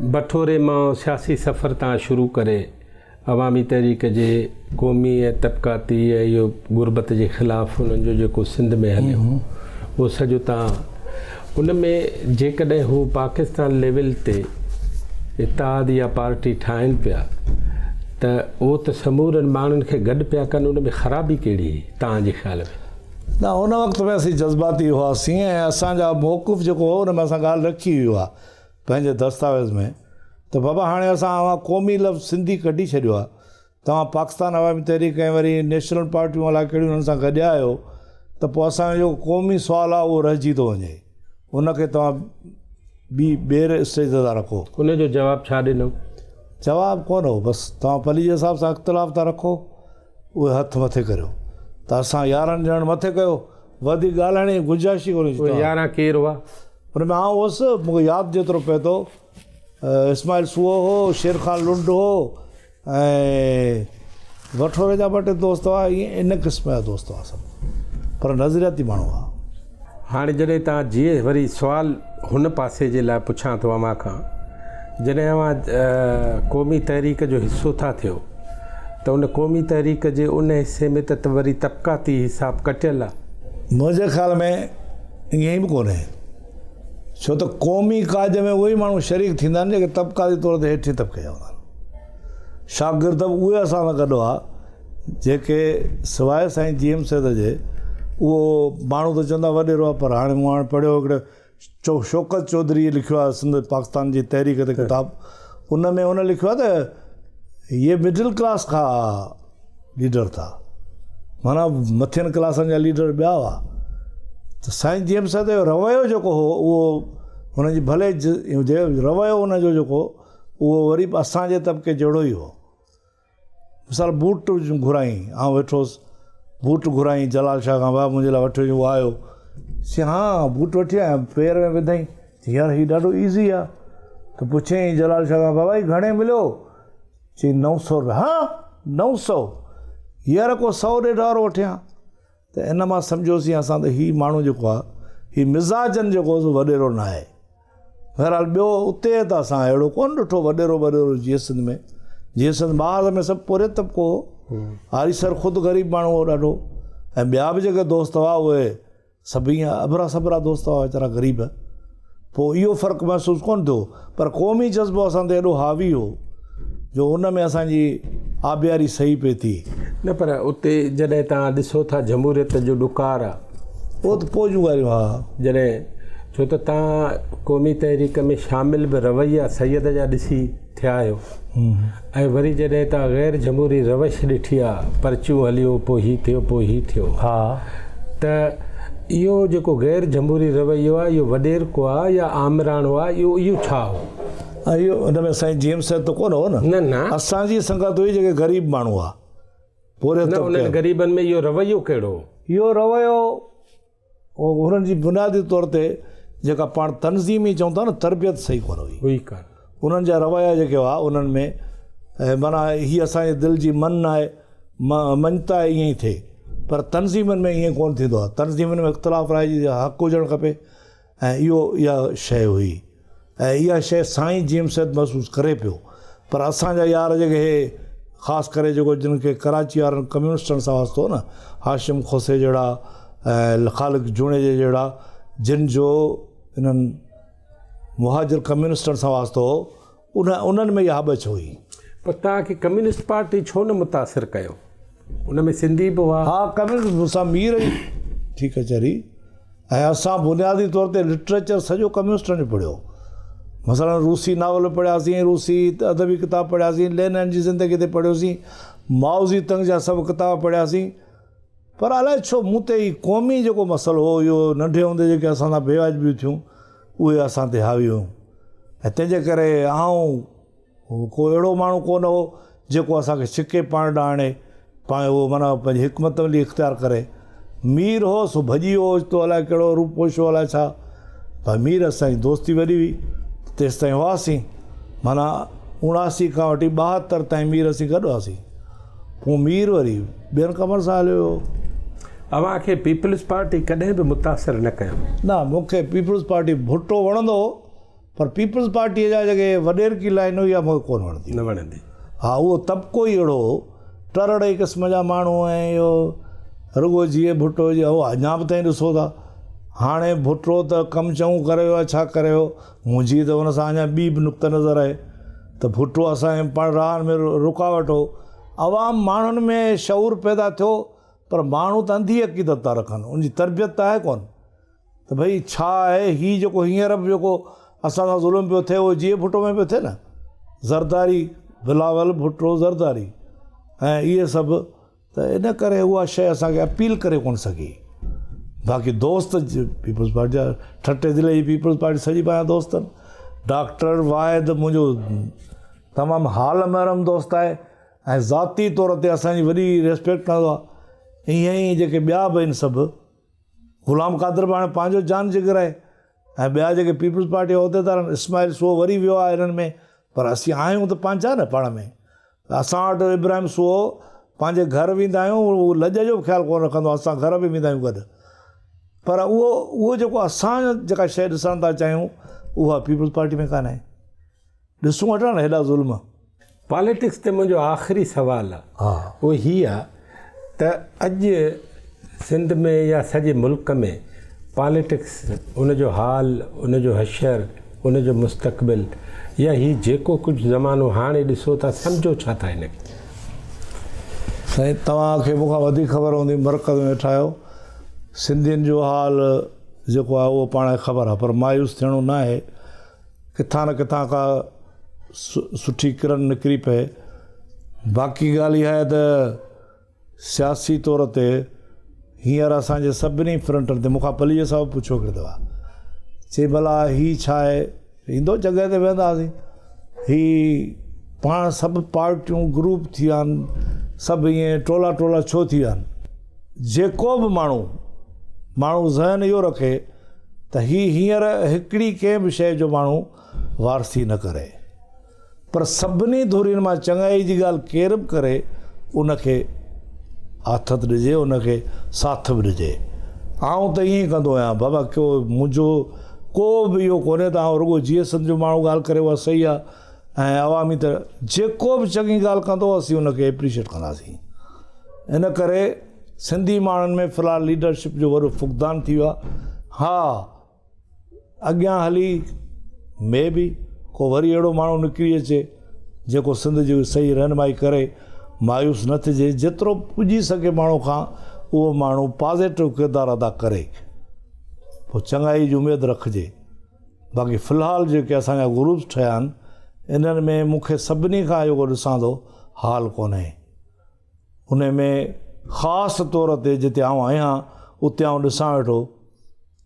बठोरे मां सियासी सफ़र तां शुरू करे अवामी तहरीक जे क़ौमी ऐं तबक़ाती ऐं इहो गुरबत जे ख़िलाफ़ु उन्हनि जो जेको सिंध में हलियो उहो सॼो तव्हां उन में जेकॾहिं हू पाकिस्तान लेवल ते इत्तेहाद या पार्टी ठाहिनि पिया त उहो त समूरनि माण्हुनि खे गॾु पिया कनि उन में ख़राबी कहिड़ी हुई तव्हांजे ख़्याल में? न उन वक़्त में असीं जज़्बाती हुआसीं ऐं असांजा मौक़ुफ़ जेको हो उन में असां ॻाल्हि रखी हुई आहे पंहिंजे दस्तावेज़ में त बाबा हाणे असां क़ौमी लफ़्ज़ सिंधी कढी छॾियो आहे, तव्हां पाकिस्तान अवामी तहरीक ऐं वरी नेशनल पार्टियूं अलाए कहिड़ियूं हुननि सां गॾिया आहियो त पोइ असांजो जेको क़ौमी सुवालु आहे उहो रहिजी थो वञे, उनखे तव्हां ॿिए स्टेज ते था रखो। उनजो जवाबु छा ॾिनो? जवाबु कोन हो, बसि तव्हां पली जे हिसाब सां इख़्तिलाफ़ था रखो, उहे हथु मथे करियो। त असां 11 ॼण मथे कयो, वधीक ॻाल्हाइण जी गुंजाइश ई कोन्हे। 11 केरु हुआ? हुन में आउं हुउसि, मूंखे यादि जेतिरो पए थो इस्माइल सूहो हो, शेर ख़ान लुंड हो ऐं वठोरे जा 2 टे दोस्त हुआ, ईअं इन क़िस्म जा दोस्त हुआ सभु, पर नज़रियाती माण्हू हुआ। हाणे जॾहिं तव्हां जीअं वरी सुवाल हुन पासे जे लाइ पुछां थो अव्हां खां, जॾहिं अव्हां क़ौमी तहरीक जो हिसो था थियो त उन क़ौमी तहरीक जे उन हिसे में त वरी तबक़ाती हिसाब कटियल आहे? मुंहिंजे ख़्याल में ईअं ई बि कोन्हे, छो त क़ौमी काज में उहे ई माण्हू शरीक थींदा आहिनि जेके तबक़ाती तौर ते हेठि तबिके जा हूंदा आहिनि। शागिर्द उहे असां सां गॾु आहे जेके सवाइ साईं GM सैद जे उहो माण्हू त चवंदा वॾेरो आहे, पर हाणे मूं पढ़ियो हिकिड़े शौकत चौधरी लिखियो आहे सिंध पाकिस्तान जी तहरीक ते किताबु, उन में उन लिखियो आहे त ये मिडिल क्लास का लीडर था, माना मथियनि क्लासनि जा लीडर ॿिया हुआ। त साईं GM सैद जो रवैयो जेको हो उहो हुनजी भले रवैयो हुनजो जेको उहो वरी बि असांजे तबिके जहिड़ो ई हो। मिसाल बूट घुराई, आउं वेठोसि बूट घुराई जलाल शाह खां, भाउ मुंहिंजे लाइ वठी उहो आयो, चई हा बूट वठी आया, पेर में विधाई, यार हीउ ॾाढो ईज़ी आहे। त पुछियईं जलाल शाह खां, बाबा ही घणे मिलियो? चई 900 रुपया। हा 900? हींअर को 100 ॾेढ वारो वठियां। त इन मां सम्झोसीं असां त हीउ माण्हू जेको आहे हीउ मिज़ाजनि जेको वॾेरो न आहे। बहरहाल ॿियो उते त असां अहिड़ो कोन ॾिठो वॾेरो जीअं सिंध में, जीअं सिंध ॿार में सभु पोरे तबिको हो, हारी सर ख़ुदि ग़रीब माण्हू हो ॾाढो, ऐं ॿिया बि जेके दोस्त हुआ उहे सभु ईअं अबरा सबरा दोस्त हुआ वीचारा ग़रीब। पोइ इहो फ़र्क़ु महसूसु कोन थियो, पर क़ौमी जज़्बो असां ते एॾो हावी हो जो उन में असांजी आबियारी सही पई थी। न पर उते जॾहिं तव्हां ॾिसो था जमहूरियत जो ॾुकार आहे उहो त पोइ जूं ॻाल्हियूं। हा जॾहिं छो त तव्हां क़ौमी तहरीक में शामिल बि रवैया सैयद जा ॾिसी थिया आहियो, ऐं वरी जॾहिं तव्हां ग़ैर जमहूरी रवश ॾिठी आहे, पर्चियूं हलियो, पोइ हीउ थियो पोइ हीउ थियो, हा त इहो जेको ग़ैर जमहूरी रवैयो आहे इहो वॾेरको आहे या आमराणो आहे, इहो छा हो? इहो हुन में साईं GM सैद त कोन हो न, न असांजी संगत हुई जेके ग़रीब माण्हू आहे पूरे उन्हनि ग़रीबनि में इहो रवैयो कहिड़ो? इहो रवैयो हुननि जी बुनियादी तौर ते जेका पाण तनज़ीम ई चऊं था न, तरबियत सही कोन हुई कान। उन्हनि जा रवैया जेके हुआ उन्हनि में माना हीअ असांजे दिलि जी मन आहे, मञता आहे ईअं ई थिए, पर तनज़ीमनि में ईअं कोन थींदो आहे। तनज़ीमनि में इख़्तिलाफ़ राय जी हक़ु हुजणु खपे, ऐं इहा शइ हुई, ऐं इहा शइ साईं GM सैद महसूसु करे पियो। पर असांजा यार जेके हे ख़ासि करे जेको जिन खे कराची वारनि कम्यूनिस्टनि सां वास्तो न, हाशिम खोसे जहिड़ा ऐं ख़ालिक जूणे जे जहिड़ा, जिन जो इन्हनि मुहाजिर कम्यूनिस्टनि सां वास्तो हो, उन्हनि में इहा हबच हुई। पर तव्हांखे कम्यूनिस्ट पार्टी छो न मुतासिर कयो? उन में सिंधी बि हुआ। हा कम्यूनिस्ट मूंसां मीर ई ठीकु आहे चरी, ऐं असां बुनियादी तौर ते लिटरेचर सॼो कम्यूनिस्टनि जो पढ़ियो। मसलन रूसी नावल पढ़ियासीं, रूसी अदबी किताब पढ़ियासीं, लेनिन जी ज़िंदगी ते पढ़ियोसीं, माओ ज़ेतुंग जा सभु किताब पढ़ियासीं। पर अलाए छो मूं ते ई क़ौमी जेको मसइलो हो, इहो नंढे हूंदे जेके असां सां बेवाजिबियूं थियूं उहे असां ते हावी हुयूं, ऐं तंहिंजे करे को अहिड़ो माण्हू कोन हो जेको असांखे छिके पाण ॾाणे पाण उहो माना पंहिंजी हिकमत अमली इख़्तियार करे। मीर हो सो भॼी वियो तो अलाए कहिड़ो रूप पोशो अलाए छा, पर मीर असांजी दोस्ती वॾी हुई, तेसि ताईं हुआसीं, माना 79 खां वठी 72 ताईं मीर असीं गॾु हुआसीं। पोइ मीर वरी ॿियनि कमनि सां हलियो। अव्हांखे पीपल्स पार्टी कॾहिं बि मुतासिर न कयो? न, मूंखे पीपल्स पार्टी भुट्टो वणंदो हो, पर पीपल्स पार्टीअ जा जेके वॾेर की लाइन हुई आहे मूंखे कोन वणंदी। न वणंदी। हा, उहो तबिको ई अहिड़ो टरड़े क़िस्म जा माण्हू ऐं इहो रुगो जीअं भुट्टो जी उहो अञा बि ताईं ॾिसो था। हाणे भुट्टो त कमु चङो करे वियो आहे, छा करे वियो मुंहिंजी त हुन सां अञा ॿी बि नुक़्ता नज़र आहे त भुट्टो असांजे पाण राहनि में रुकावट हो। आवाम माण्हुनि में शऊर पैदा थियो, पर माण्हू त अंधी अक़ीदत था रखनि, उनजी तरबियत त आहे कोन त भई छा आहे। हीअ जेको हींअर बि जेको असां सां ज़ुल्म पियो थिए उहो जीअं भुट्टो में पियो थिए न, ज़रदारी बिलावल भुट्टो ज़रदारी ऐं इहे सभु, त इन करे उहा शइ असांखे अपील करे कोन सघी। बाक़ी दोस्त पीपल्स पार्टी जा ठटे दिले जी पीपल्स पार्टी सॼी पंहिंजा दोस्त आहिनि। डॉक्टर वाहिद मुंहिंजो तमामु हाल महरम दोस्त आहे ऐं ज़ाती तौर ते असांजी वॾी रिस्पेक्ट कंदो आहे। ईअं ई जेके ॿिया बि आहिनि सभु, ग़ुलाम कादिर बि हाणे पंहिंजो जान जिगर आहे ऐं ॿिया जेके पीपल्स पार्टी उहिदेदार आहिनि, इस्माइल सुओ वरी वियो आहे हिननि में, पर असीं आहियूं त पंहिंजा न पाण में। असां वटि इब्राहिम सुओ पंहिंजे घर वेंदा आहियूं, उहो लॼ जो बि ख़्यालु कोन रखंदो, असां घर बि वेंदा आहियूं गॾु। पर उहो जेको असां जेका शइ ॾिसणु था चाहियूं उहा पीपल्स पार्टी में कान्हे। ॾिसूं वठा न हेॾा ज़ुल्म। पॉलिटिक्स ते मुंहिंजो आख़िरी सुवालु आहे, हा, उहो हीअ आहे त अॼु सिंध में या सॼे मुल्क में पॉलिटिक्स, उनजो हाल, उनजो हशर, उनजो मुस्तक़बिल, या हीउ जेको कुझु ज़मानो हाणे ॾिसो था, सम्झो छा था हिनखे? साईं तव्हांखे मूंखां वधीक ख़बर हूंदी, मरकज़ में वेठा आहियो। सिंधियुनि जो हाल जेको आहे उहो पाण खे ख़बर आहे, पर मायूस थियणो न आहे। किथां न किथां खां सुठी किरण निकिरी पए। बाक़ी ॻाल्हि इहा आहे त सियासी तौर ते हींअर असांजे सभिनी फ्रंटनि ते मूंखां पलीअ सां पुछो हिकिड़ी दफ़ा, चई भला हीअ छा आहे, ईंदो जॻह ते वेंदासीं, हीअ पाण सभु पार्टियूं ग्रुप थी विया आहिनि, सभु ईअं टोला टोला छो थी विया आहिनि। जेको बि माण्हू ज़हन इहो रखे त हींअर हिकिड़ी कंहिं बि शइ जो माण्हू वारसी न करे, पर सभिनी धुरियुनि मां चङाई जी ॻाल्हि केर बि करे उनखे आथत ॾिजे, उनखे साथ बि ॾिजे। आउं त ईअं ई कंदो आहियां बाबा, को मुंहिंजो को बि इहो कोन्हे त आउं रुगो जीअं सम्झ माण्हू ॻाल्हि करे उहा सही आहे, ऐं अवामी त जेको बि चङी ॻाल्हि कंदो असीं उनखे एप्रिशिएट कंदासीं। इन करे सिंधी माण्हुनि में फ़िलहालु लीडरशिप जो वॾो फुक़दान थी वियो आहे। हा, अॻियां हली मे बि को वरी अहिड़ो माण्हू निकिरी अचे जेको सिंध जी सही रहनुमाई करे, मायूस न थिजे, जेतिरो पुॼी सघे माण्हू खां उहो माण्हू पॉज़िटिव किरदारु अदा करे, पोइ चङाई जी उमेदु रखिजे। बाक़ी फ़िलहालु जेके असांजा ग्रुप्स ठहिया आहिनि, इन्हनि में मूंखे सभिनी खां जेको ॾिसां थो हाल कोन्हे। उन में ख़ासि तौर ते जिते आउं आहियां उते आउं ॾिसां वेठो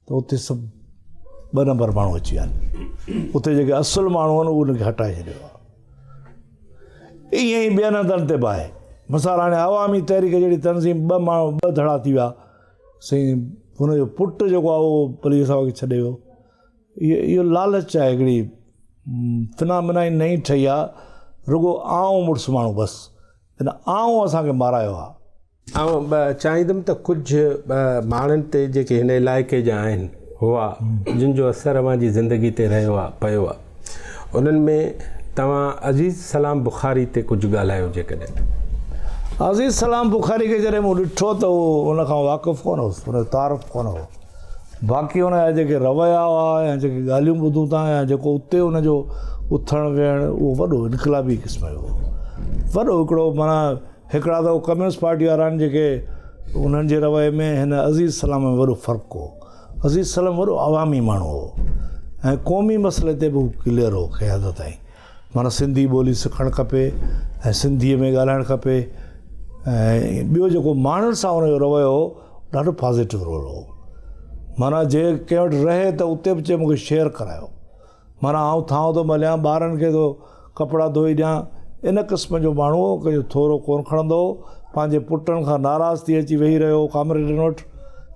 त उते सभु ॿ नंबर माण्हू अची विया आहिनि। उते जेके असुलु माण्हू आहिनि उनखे हटाए छॾियो आहे। ईअं ई ॿियनि हंधनि ते बि आहे। मिसाल हाणे अवामी तहरीक जहिड़ी तनज़ीम ॿ धड़ा थी विया, साईं हुनजो पुटु जेको आहे उहो पुलिस सां छॾे वियो। इहो लालच आहे, हिकिड़ी फिनामिना नई ठही आहे, रुगो आउं मुड़ुसु माण्हू बसि, हिन आउं असांखे मारायो आहे। ऐं चाहींदुमि त कुझु माण्हुनि ते जेके हिन इलाइक़े जा आहिनि हुआ, जिन जो असरु अव्हांजी ज़िंदगी ते रहियो आहे, पियो आहे, उन्हनि में तव्हां अज़ीज़ सलाम बुख़ारी ते कुझु ॻाल्हायो जेकॾहिं? अज़ीज़ सलाम बुख़ारी खे जॾहिं मूं ॾिठो त उहो उनखां वाक़ुफ़ु कोन हुउसि, हुनजो तारीफ़ कोन हो। बाक़ी हुनजा जेके रवैया हुआ या जेके ॻाल्हियूं ॿुधूं था या जेको उते हुनजो उथणु वेहणु, उहो वॾो इनक़लाबी क़िस्म जो हो। वॾो हिकिड़ो माना हिकिड़ा त कम्यूनिस्ट पार्टी वारा आहिनि जेके उन्हनि जे रवैये में, हिन अज़ीज़ सलाम में वॾो फ़र्क़ु हो। अज़ीज़ सलाम वॾो अवामी माण्हू हो ऐं क़ौमी मसइले ते बि क्लियर हो क़यादत ताईं। माना सिंधी ॿोली सिखणु खपे ऐं सिंधीअ में ॻाल्हाइणु खपे, ऐं ॿियो जेको माण्हुनि सां हुनजो रवैयो हो ॾाढो पॉज़िटिव रोल हो। माना जे कंहिं वटि रहे त उते बि चए मूंखे शेयर करायो, माना आउं थांव थो मलियां, ॿारनि खे थो कपिड़ा धोई ॾियां, इन क़िस्म जो माण्हू हो। कंहिंजो थोरो कोन खणंदो हो, पंहिंजे पुटनि खां नाराज़ थी अची वेही रहियो कामरेडनि वटि,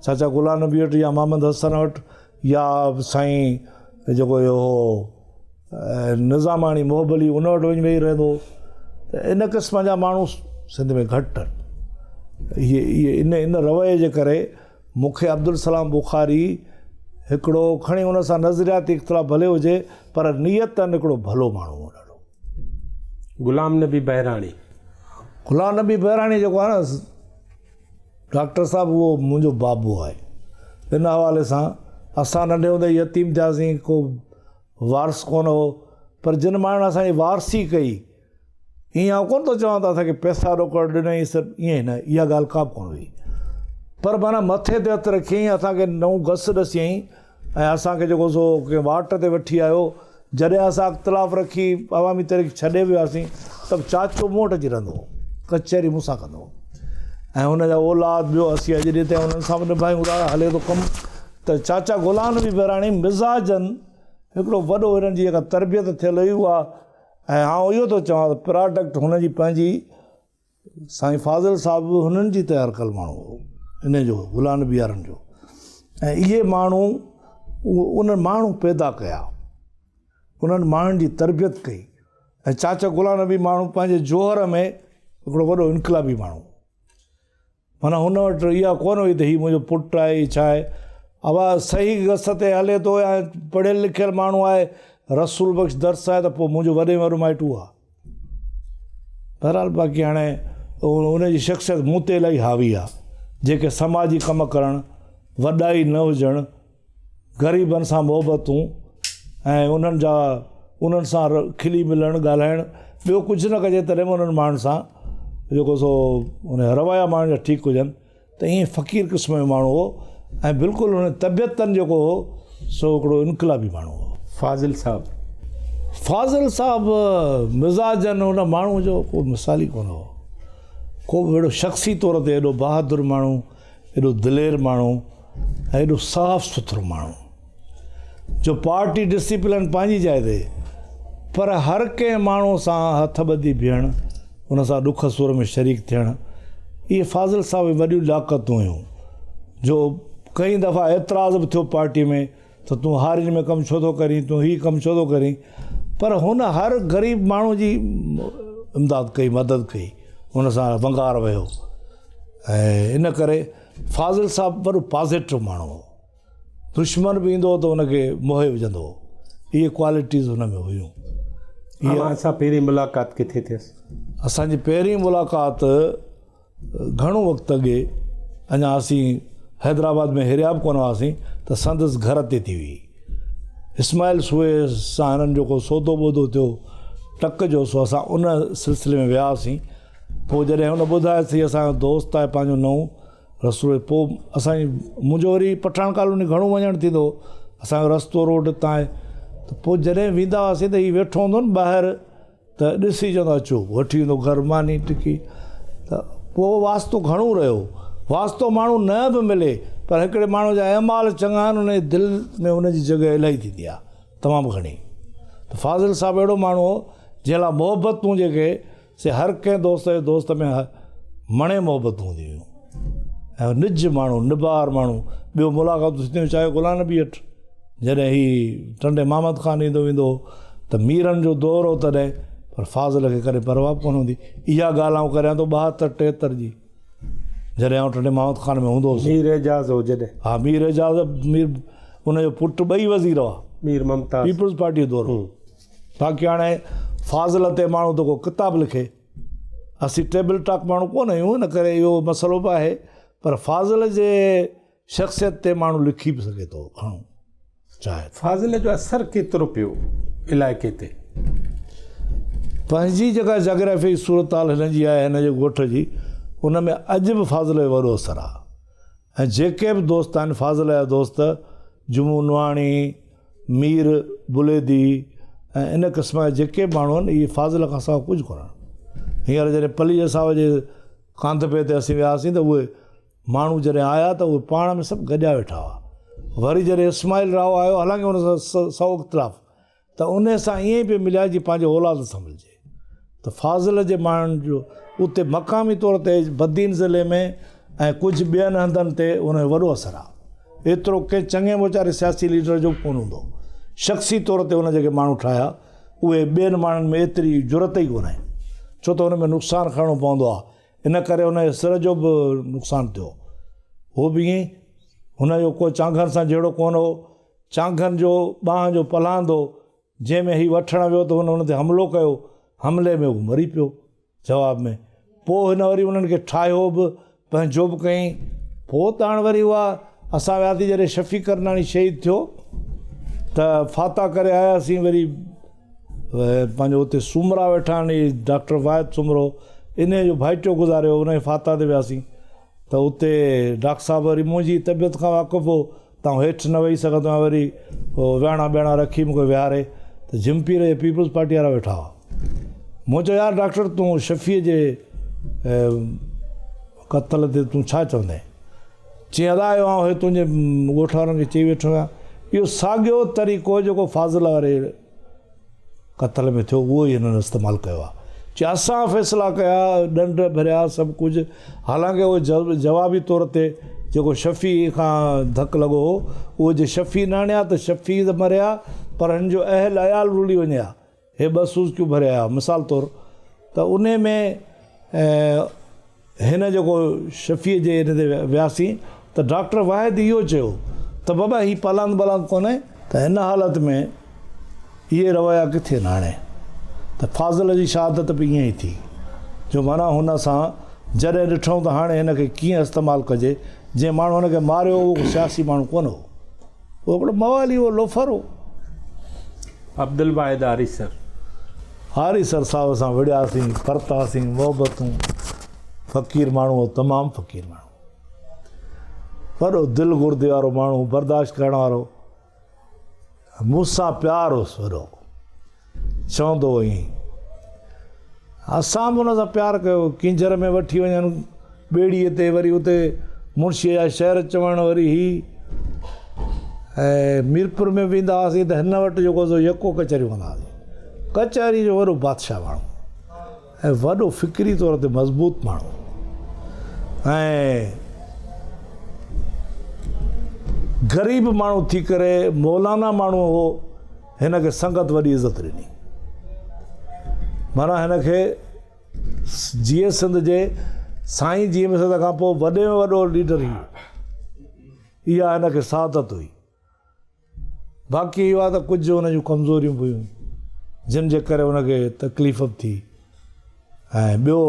चाचा गुलाम नबी वटि या मोहम्मद हसन वटि, या साईं जेको इहो निज़ामाणी मोहबली उन वटि वञी वेही रहंदो। त इन क़िस्म जा माण्हू सिंध में घटि आहिनि। इन रवैये जे करे मूंखे अब्दुल सलाम बुख़ारी हिकिड़ो खणी हुन सां नज़रियाती इख़्तिलाफ़ भले हुजे पर नियतनि हिकिड़ो भलो माण्हू हो ॾाढो। गुलाम नबी बहिराणी, गुलाम नबी बहिराणी जेको आहे न डॉक्टर साहिबु, उहो मुंहिंजो बाबू आहे। इन हवाले सां असां नंढे हूंदे यतीम थियासीं, को वारस कोन हो, पर जिन माण्हुनि असांजी वारसी कई ईअं कोन थो चवां त असांखे पैसा रोकड़ ॾिनई सभु, ईअं न, इहा ॻाल्हि का बि कोन हुई। पर माना मथे ते हथु रखियईं, असांखे नऊं घस ॾसियईं ऐं असांखे जेको सो कंहिं वाट ते वठी आयो। जॾहिं असां इख़्तिलाफ़ रखी अवामी तहरीक छॾे वियासीं त चाचो मूं वटि अची रहंदो हो, कचहरी मूंसां कंदो हो। ऐं हुनजा औलाद ॿियो असीं अॼु ॾींहं ताईं हुननि सां बि निभायूं था, हले थो कमु। त चाचा गुलाम नबी बहिराणी मिज़ाजनि हिकिड़ो वॾो हिननि जी जेका तरबियत थियल हुई उहा, ऐं आउं इहो थो चवां त प्रोडक्ट हुनजी पंहिंजी साईं फाज़िल साहिबु हुननि जी तयारु कयल माण्हू हो, इन जो गुलाम नबी वारनि जो। ऐं इहे माण्हू उन्हनि माण्हू पैदा कया, उन्हनि माण्हुनि जी तरबियत कई। ऐं चाचा गुलाम नबी माण्हू पंहिंजे जोहर में हिकिड़ो वॾो इनकलाबी माण्हू, माना हुन वटि इहा कोन हुई त हीउ मुंहिंजो पुटु आहे, छा आहे। अवा सही गस ते हले थो या पढ़ियल लिखियल माण्हू आहे, रसूल बख़्श दर्स आहे, त पोइ मुंहिंजो वॾे में वॾो माइटु आहे। बहरहाल बाक़ी हाणे उनजी शख़्सियत मूं ते इलाही हावी आहे, जेके समाजी कमु करणु, वॾाई न हुजणु, ग़रीबनि सां मोहबतूं ऐं उन्हनि सां खिली मिलणु ॻाल्हाइणु, ॿियो कुझु न कजे तॾहिं बि उन्हनि माण्हुनि सां जेको सो उन रवैया माण्हुनि जा ठीकु हुजनि। त ईअं फ़क़ीर क़िस्म जो माण्हू हो ऐं बिल्कुलु हुन तबियतनि जेको हो सो हिकिड़ो इनकलाबी माण्हू हो। फाज़िल साहब, फाज़िल साहिबु मिज़ाजनि हुन माण्हू जो को मिसाल ई कोन हो, को बि अहिड़ो शख़्सी तौर ते एॾो बहादुर माण्हू, एॾो दिलेर माण्हू ऐं एॾो साफ़ सुथरो माण्हू, जो पार्टी डिसिप्लिन पंहिंजी जाइ ते, पर हर कंहिं माण्हू सां हथ ॿधी बीहणु, हुन सां ॾुख सुर में शरीक थियणु, इहे फाज़िल साहिब वॾियूं लियाक़तूं हुयूं। जो कई दफ़ा एतिराज़ बि थियो पार्टी में त तूं हारिन में कमु छो थो करीं, तूं हीउ कमु छो थो करीं, पर हुन हर ग़रीब माण्हू जी इमदाद कई, मदद कई, हुन सां वंगार वियो। ऐं इन करे फाज़िल साहिबु वॾो पॉज़िटिव माण्हू हो, दुश्मन बि ईंदो हो त हुनखे मोहे विझंदो हो, इहे क्वालिटीज़ हुन में हुयूं। असां पहिरीं मुलाक़ात किथे थियसि? असांजी पहिरीं मुलाक़ात घणो वक़्तु अॻे, अञा असीं हैदराबाद में हिरिया बि कोन हुआसीं, त संदसि घर ते थी हुई। इस्माइल सुए सां हिननि जेको सौदो ॿोदो थियो टक जो, सो असां उन सिलसिले में वियासीं। पोइ जॾहिं हुन ॿुधायोसीं असांजो दोस्त आहे पंहिंजो नओं रसूल, पोइ असांजी मुंहिंजो वरी पठान कॉलोनी घणो वञणु थींदो, असांजो रस्तो रोड हितां आहे। त पोइ जॾहिं वेंदा हुआसीं त हीउ वेठो हूंदो न ॿाहिरि, त ॾिसी चवंदो अचो, वठी वेंदो घर मानी टिकी। त पोइ वास्तो घणो रहियो, वास्तो माण्हू न बि मिले, पर हिकिड़े माण्हू जा अहमाल चङा आहिनि, हुनजे दिलि में हुनजी जॻह इलाही थींदी आहे, तमामु घणी। त फाज़िल साहिबु अहिड़ो माण्हू हो जंहिं लाइ मोहबतूं जेके से हर कंहिं दोस्त में मणे मोहबतूं हूंदियूं हुयूं, ऐं निज माण्हू, निबार माण्हू। ॿियो मुलाक़ातूं थियूं चाहे गुलाम नबी वटि, जॾहिं ही टंडे महमद ख़ान ईंदो वेंदो त मीरनि जो दौर हो तॾहिं, पर फाज़िल खे करे परवाह कोन हूंदी। इहा ॻाल्हि आउं करियां थो 72-73 जी, जॾहिं आउं टंडे महमद ख़ान में हूंदो हुउसि। मीर एजाज़ हो जॾहिं? हा, मीर एजाज़, हुनजो पुटु ॿई वज़ीर हुआ, मीर मुमताज़, पीपल्स पार्टी जो दौर। बाक़ी हाणे फाज़िल ते माण्हू त को किताबु लिखे, असीं टेबल टॉक माण्हू कोन आहियूं, इन करे इहो मसइलो बि आहे, पर फाज़िल जे शख़्सियत ते माण्हू लिखी बि सघे थो घणो चाहे। फाज़िल जो असरु केतिरो पियो इलाइक़े ते? पंहिंजी जेका जोग्राफी सूरत हाल हिन जी आहे, हिन जे ॻोठ जी, उन में अॼु बि फाज़िल जो वॾो असरु आहे। ऐं जेके बि दोस्त आहिनि फाज़िल जा दोस्त, जुमू नुआणी, मीर बुलेदी ऐं इन क़िस्म जा जेके माण्हू आहिनि, इहे फाज़िल खां सवाइ कुझु कोन। हींअर जॾहिं पलीअ साहिब जे कांधपे ते असीं वियासीं त उहे माण्हू जॾहिं आया त उहे पाण में सभु गॾिया वेठा हुआ। वरी जॾहिं इस्माइल राव आयो, हालांकि हुन सां सौ इख़्तिलाफ़, त उन सां ईअं ई पियो मिलिया जीअं पंहिंजे औलाद सां मिलिजे। त फाज़िल जे माण्हुनि जो उते मक़ामी तौर ते बदीन ज़िले में ऐं कुझु ॿियनि हंधनि ते उनजो वॾो असरु आहे। एतिरो कंहिं चङे वीचारे सियासी लीडर जो कोन हूंदो। शख़्सी तौर ते उन जेके माण्हू ठाहिया, उहे ॿियनि माण्हुनि में एतिरी ज़रूरत ई कोन्हे, छो त हुन में नुक़सानु खणणो पवंदो आहे, इन करे हुनजे सिर जो बि नुक़सानु थियो। उहो बि ईअं ई, हुनजो को चांगरनि सां जहिड़ो कोन हो, चांगनि जो ॿांह जो पलांदो जंहिंमें हीउ वठणु वियो त हुन ते हमिलो कयो, हमले में हू मरी पियो जवाब में। पोइ हिन वरी उन्हनि खे ठाहियो बि, पंहिंजो बि कयईं। पोइ त हाणे वरी उहा असां वियासीं जॾहिं शफ़ी करनाणी शहीद थियो त फाता करे आयासीं, वरी पंहिंजो हुते सुमरा वेठा आहिनि, डॉक्टर वाहिद सुमरो, इन जो भाइटियो गुज़ारियो, उन जे फाता ते वियासीं त उते डॉक्टर साहिबु वरी मुंहिंजी तबियत खां वाक़ुफ़ु हो, तव्हां हेठि न वेही सघंदो आहियां, वरी विहाणा ॿिहाणा रखी मूंखे विहारे त जिम्पीर जे पीपल्स पार्टी वारा वेठा हुआ। मूं चयो यार डॉक्टर तूं शफ़ीअ जे क़त्ल ते तूं छा चवंदे? चईं अदा आयो आउं तुंहिंजे ॻोठ वारनि खे चई वेठो आहियां इहो साॻियो तरीक़ो जेको फाज़िल वारे क़त्ल में थियो उहो ई हिननि इस्तेमालु कयो आहे। चई असां फ़ैसिला कया, ॾंड भरिया, सभु कुझु, हालांकि उहो जवाबी तौर ते जेको शफ़ी खां धकु लॻो हो उहो जे शफ़ी न आणिया त शफ़ी त मरिया, पर हिन जो अहल अयाल रुली वञे हा, हे 2 सूज़कियूं भरिया मिसाल तौरु। त उन में हिन जेको शफ़ीअ जे हिन ते वियासीं त डॉक्टर वाहिद इहो चयो त बाबा हीउ पलांद बलांद कोन्हे, त हिन हालत में इहे रवैया किथे न हाणे, त फाज़िल जी शहादत बि ईअं ई थी, जो माना हुन सां जॾहिं ॾिठूं त हाणे हिन खे कीअं इस्तेमालु कजे। जंहिं माण्हू हुनखे मारियो उहो सियासी माण्हू कोन हो, उहो हिकिड़ो मवाली हो, लोफर हो। अब्दुल वाहिद हारी सर साहिब सां विड़ियासीं, परतासीं, मोहबतूं, फ़क़ीर माण्हू हो, तमामु फ़क़ीर माण्हू, वॾो दिलि गुर्दे वारो माण्हू, बर्दाश्त करण वारो, मूंसां प्यार हुउसि वॾो, चवंदो हुअईं। असां बि हुन सां प्यारु कयो, किंजर में वठी वञनि ॿेड़ीअ ते, वरी उते मुंशीअ जा शहर चवणु, वरी ऐं मीरपुर में वेंदा हुआसीं त हिन वटि जेको सो यको कचहरियूं कंदा हुआसीं। कचहरी जो वॾो बादशाह माण्हू ऐं वॾो फ़िक्री तौर ते मज़बूत माण्हू, ऐं ग़रीब माण्हू थी करे मौलाना माण्हू हो, हिन खे संगत वॾी इज़त ॾिनी। माना हिन खे जीअं सिंध जे साईं जीअं सिंध खां पोइ वॾे में वॾो लीडर ई, इहा हिन खे सादत हुई। बाक़ी इहो आहे त कुझु हुन जूं कमज़ोरियूं बि हुयूं जिन जे करे हुनखे तकलीफ़ बि थी। ऐं ॿियो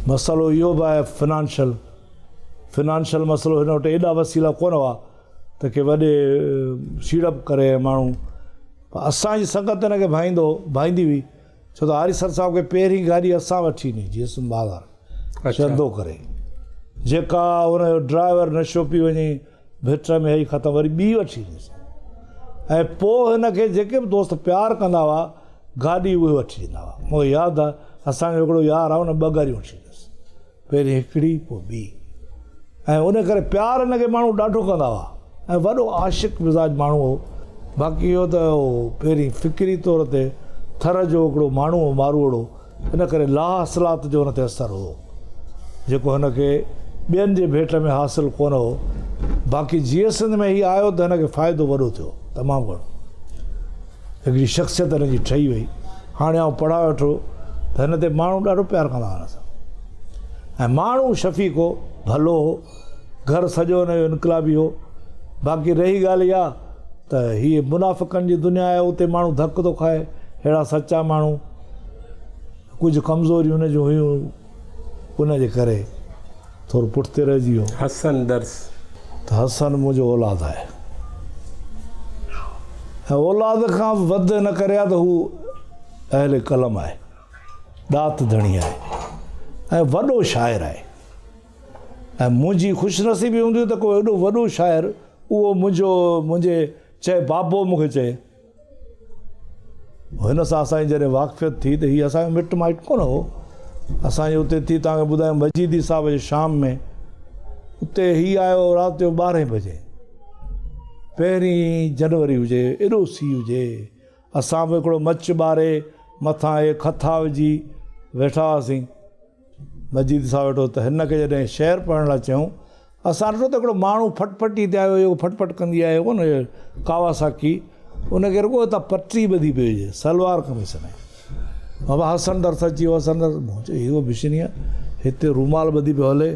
मसइलो इहो बि आहे फिनांशियल मसइलो, हिन वटि एॾा वसीला कोन हुआ त के वॾे सीड़प करे माण्हू, असांजी संगत हिन खे भाईंदी हुई, छो त हारी सर साहिब खे पहिरीं गाॾी असां वठी ॾिनी जीअं बाज़ार चंदो करे, जेका हुनजो ड्राइवर नशो पी वञे भिट में हई ख़तमु, वरी ॿी वठी ॾिनीसीं। ऐं पोइ हिन खे जेके बि दोस्त प्यारु कंदा हुआ गाॾी उहे वठी ॾींदा हुआ। मूंखे यादि आहे असांजो हिकिड़ो यार आहे, हुन 2 गाॾियूं वठी ॾिनसि, पहिरीं हिकिड़ी पोइ ॿी, ऐं उन करे प्यारु हिन खे माण्हू ॾाढो कंदा हुआ, ऐं वॾो आशिक़ मिज़ाज माण्हू हो। बाक़ी इहो त पहिरीं फ़िक्री तौर ते थर जो हिकिड़ो माण्हू हो, मारूड़ो, इन करे लाहसलात जो हुन ते असरु हो जेको हिन खे ॿियनि जे भेट में हासिलु कोन हो। बाक़ी जीअं सिंध में हीउ आयो त हिन खे फ़ाइदो वॾो थियो, तमामु घणो, हिकिड़ी शख़्सियत हिन जी ठही वई। हाणे आउं पढ़ाए वठो त हिन ते माण्हू ॾाढो प्यारु कंदा हुआ हिन सां, ऐं माण्हू शफ़ीक़ हो, भलो हो, घर सॼो हुनजो इनकलाबी हो। बाक़ी रही ॻाल्हि इहा त हीअ मुनाफ़िक़नि जी दुनिया आहे, उते माण्हू धकु थो खाए, अहिड़ा सचा माण्हू, कुझु कमज़ोरियूं हुन जूं हुयूं, उन जे करे थोरो पुठिते रहिजी वियो। हसन दर्स त हसन मुंहिंजो औलाद आहे, ऐं औलाद खां वधि न करे त हू अहले कलम आहे, ॾात धणी आहे, ऐं वॾो शाइर आहे। ऐं मुंहिंजी ख़ुशनसीबी हूंदी त को एॾो वॾो शाइर उहो मुंहिंजे चए बाबो मूंखे चए। हिन सां असांजी जॾहिं वाक़फ़ियत थी त हीअ असांजो मिट माइट कोन हो, असांजे उते थी। तव्हांखे ॿुधायां मजीदी साहिब जे शाम में उते हीअ आयो राति जो 12 बजे, 1 जनवरी हुजे, एॾो सीउ हुजे, असां बि हिकिड़ो मच ॿारे मथां इहे खथा विझी वेठा हुआसीं। मजीद साहिब वेठो त हिन खे जॾहिं शेर पढ़ण लाइ चयूं, असां ॾिठो त हिकिड़ो माण्हू फटफटी ते आयो, इहो फटफट कंदी आहे कोन कावासाकी, उनखे रुॻो हितां पटरी ॿधी पई हुजे, सलवार कमीस में। बाबा हसन दर्स अची वियो, हसन दर्स इहो बिशनी आहे, हिते रूमाल ॿधी पियो हले।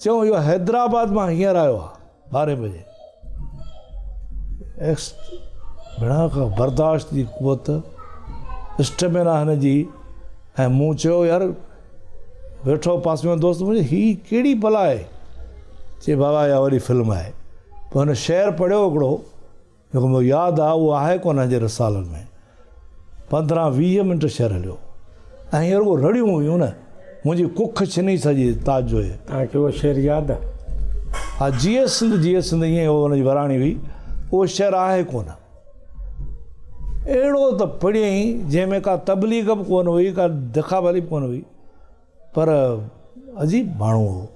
चयूं इहो हैदराबाद मां हींअर आयो आहे 12 बजे। भेण खां बर्दाश्त जी कुवत स्टेमिना हिन जी। ऐं मूं चयो यार वेठो पासे में दोस्त मुंहिंजो हीअ कहिड़ी भला आहे? चए बाबा इहा वरी फिल्म आहे। पोइ हिन शेर पढ़ियो हिकिड़ो जेको मूंखे यादि आहे, उहो आहे कोन जे रसालनि में, 15-20 मिंट शेर हलियो ऐं हींअर उहो रड़ियूं हुयूं न, मुंहिंजी कुख छिनी सॼी ताज जो आहे। तव्हांखे उहो शेर यादि आहे? हा, जीअं सिंध ईअं हुनजी वराणी हुई, उहो शेर आहे कोन। अहिड़ो त पढ़ियईं जंहिंमें का तबलीग बि कोन हुई, का दिखावली बि कोन हुई, पर अजीब माण्हू हो।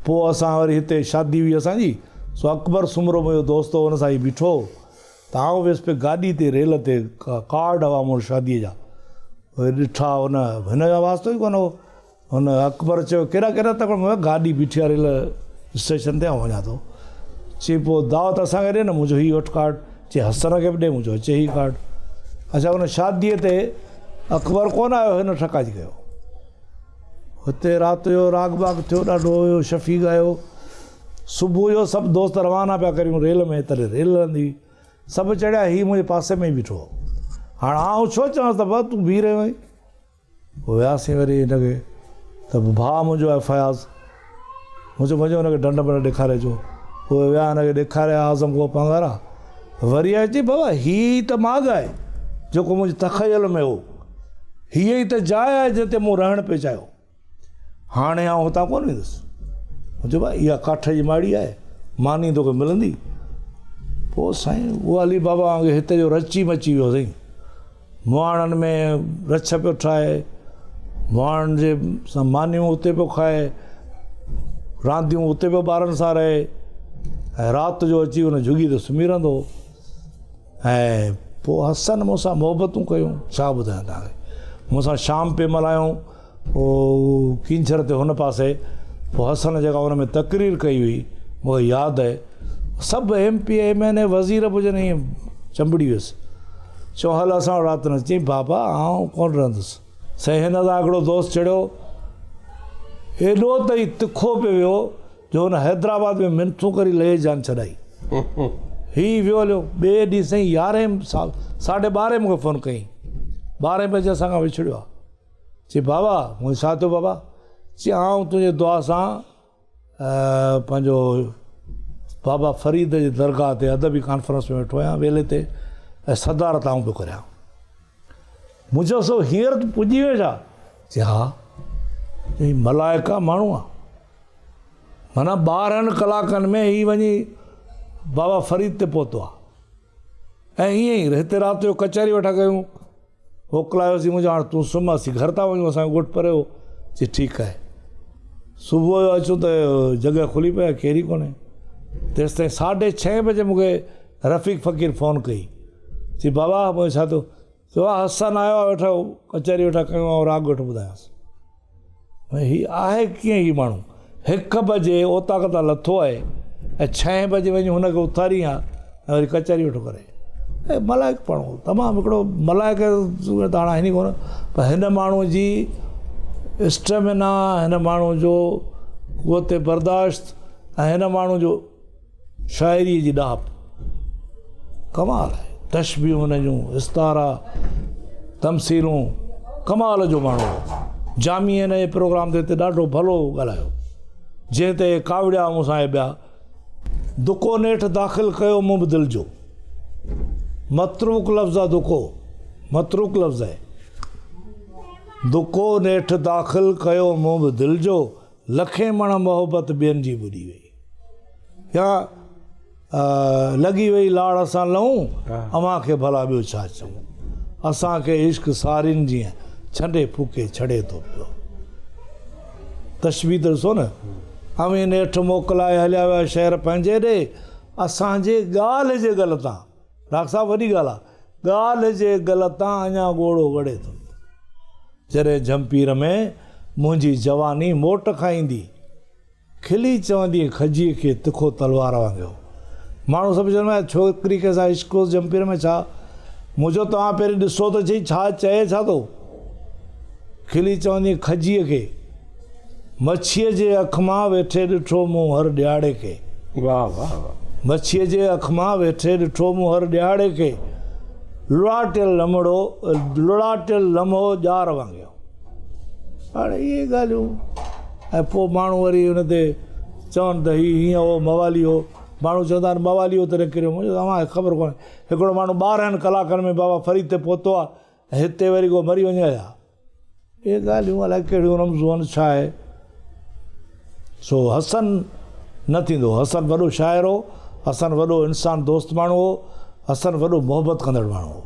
पोइ असां वरी हिते शादी हुई असांजी, सो अकबर सुमरो मुंहिंजो दोस्त हो, हुन सां ई बीठो त आउं वियुसि पे गाॾी ते रेल ते, कार्ड हुआ मूं शादीअ जा। वरी ॾिठा हिन जो वास्तो ई कोन हो। हुन अकबर चयो कहिड़ा कहिड़ा त गाॾी बीठी आहे रेल स्टेशन ते, ऐं वञा थो। चई पोइ दावत असांखे ॾे न, मुंहिंजो हीउ वठि कार्ड। चई हसन खे बि ॾे, मुंहिंजो अचे हीउ कार्ड। अच्छा, हुन शादीअ ते अकबर कोन आयो, हिन ठकाजी कयो। हुते राति जो राग बाग थियो ॾाढो हुयो, शफ़ी ॻायो। सुबुह जो सभु दोस्त रवाना पिया करियूं रेल में, तॾहिं रेल हलंदी, सभु चढ़िया, हीउ मुंहिंजे पासे में ई बीठो हो। हाणे आउं छो चवांसि त भाउ तूं बीह रहियो आहीं? पोइ वियासीं वरी हिनखे, त भाउ मुंहिंजो आहे फयाज़, मुंहिंजो हुनखे डंड बंड ॾेखारे अचो। पोइ विया हिनखे ॾेखारिया आज़म को पंगारा, वरी अची बाबा हीअ त माॻ आहे जेको मुंहिंजे तख़यल में हो, हीअ ई त जाइ आहे जिते मूं रहणु पियो चाहियो। हाणे आउं हुतां कोन वेंदुसि। मुंहिंजो भाई इहा काठ जी माड़ी आहे, मानी तोखे मिलंदी। पोइ साईं उहो अली बाबा वांगुरु हिते जो रची मची वियो साईं। मुहाणनि में रछ पियो ठाहे, मुहाणनि जे सां मानियूं उते पियो खाए, रांदियूं उते पियो ॿारनि सां रहे, ऐं राति जो अची हुन झुगी ते सुम्ही रहंदो। ऐं पोइ हसन मूंसां मोहबतूं कयूं, छा ॿुधायां तव्हांखे। मूंसां शाम पे मल्हायूं, पोइ कींछर ते हुन पासे। पोइ हसन जेका हुन में तकरीर कई हुई मूंखे यादि आहे, सभु MP MN वज़ीर बि हुजनि, ईअं चंबड़ी वियुसि। चओ हल असां राति न। चई बाबा आउं कोन रहंदुसि। साईं हिन सां हिकिड़ो दोस्त चढ़ियो, हेॾो त ई तिखो पियो वियो जो हुन हैदराबाद में मिनथूं करी लहे जान छॾाई। हीउ वियो हलियो। ॿिए ॾींहुं साईं 11:30 मूंखे फ़ोन कई, 12 बजे असां खां विछड़ियो आहे। चई बाबा, मुंहिंजो छा थियो बाबा? चई आउं तुंहिंजे दुआ सां पंहिंजो बाबा फ़रीद जी दरगाह ते अदबी कॉन्फ्रेंस में वेठो आहियां वेले ते, ऐं सदारत आउं पियो करियां। मुंहिंजो सो हींअर तूं पुॼी वियो छा? चई हा। चई मलाइका माण्हू आहे, माना 12 कलाकनि में ही वञी बाबा फ़रीद ते पहुतो आहे। ऐं ईअं ई हिते राति जो कचहरी वेठा कयूं, मोकिलायोसीं। मुंहिंजो हाणे तूं सुम्ह, असीं घर था वञूं, असांजो ॻोठु परे हो। चई ठीकु आहे। सुबुह जो अचूं त जॻह खुली पई आहे, केरी कोन्हे। तेसि ताईं 6:30 बजे मूंखे रफ़ीक फ़कीर फ़ोन कई। चई बाबा मुंहिंजो छा थियो? चयो हसन आयो आहे, वेठो कचहरी वेठा कयूं, ऐं राग वेठो ॿुधायांसि। भई हीअ आहे कीअं हीअ माण्हू? 1 बजे ओता कता लथो आहे, ऐं 6 बजे वञी हुनखे उथारी आहे, ऐं वरी कचहरी वेठो करे। ऐं मलाइक माण्हू, तमामु हिकिड़ो मलाइक त हाणे आहिनि ई कोन, पर हिन माण्हूअ जी स्टेमिना, हिन माण्हू जो क़ुवत बर्दाश्त, ऐं हिन माण्हू जो शाइरीअ जी ॾाप कमाल आहे। तशबीहूं हुन जूं, इस्तारा, तमसीलूं, कमाल जो माण्हू हो। जामी हिन जे प्रोग्राम ते ॾाढो भलो ॻाल्हायो, जंहिं ते कावड़िया मूंसां ॿिया। दुको नेठि दाख़िल कयो मूं बि दिलि जो, मतरूक लफ़्ज़ आहे दुको, मतरूक लफ़्ज़ आहे। दुको नेठि दाख़िल कयो मूं बि दिलि जो, लखे मण मोहबत ॿियनि जी ॿुॾी वई। या लॻी वई लाड़ सां लहूं, अव्हां खे भला ॿियो छा चऊं। असांखे इश्क सारिन जीअं छॾे फूके छॾे थो पियो। तशबीह त ॾिसो न, अवी नेठि मोकिलाए हलिया विया शहर पंहिंजे ॾे, असांजे ॻाल्हि जे गल तां। डॉक्टर साहिबु वॾी ॻाल्हि आहे, ॻाल्हि जे गल तां अञा ॻोड़ो वड़े थो। जॾहिं जंपीर में मुंहिंजी जवानी मोट खाईंदी, खिली चवंदी खजीअ खे तिखो तलवार वांगुरु। माण्हू सभु चवंदो आहे छोकिरी खे असां इश्क जंपीर में छा? मुंहिंजो तव्हां पहिरीं ॾिसो त चई छा चए छा थो? खिली चवंदी खजीअ खे, मच्छीअ जे अख मां वेठे ॾिठो मूं हर ॾियारे खे। वाह वाह वाह। मच्छीअ जे अख मां वेठे ॾिठो मूं हर ॾियारे खे लुड़ाटियल लम्हो ॼार वांगियो। हाणे इहे ॻाल्हियूं ऐं पोइ माण्हू वरी हुन ते चवनि त हीअं हो मवाली हो। माण्हू चवंदा आहिनि मवाली हो तॾहिं किरियो। मुंहिंजो तव्हांखे ख़बर कोन्हे हिकिड़ो माण्हू 12 कलाकनि में बाबा फरीद ते पहुतो आहे, हिते वरी को मरी वञे हा। इहे ॻाल्हियूं अलाए कहिड़ियूं रमज़ूं आहिनि, छा आहे। सो हसन न थींदो। हसन वॾो शाइर हो, हसन वॾो इंसान दोस्त माण्हू हो, हसन वॾो मोहबत कंदड़ माण्हू हो।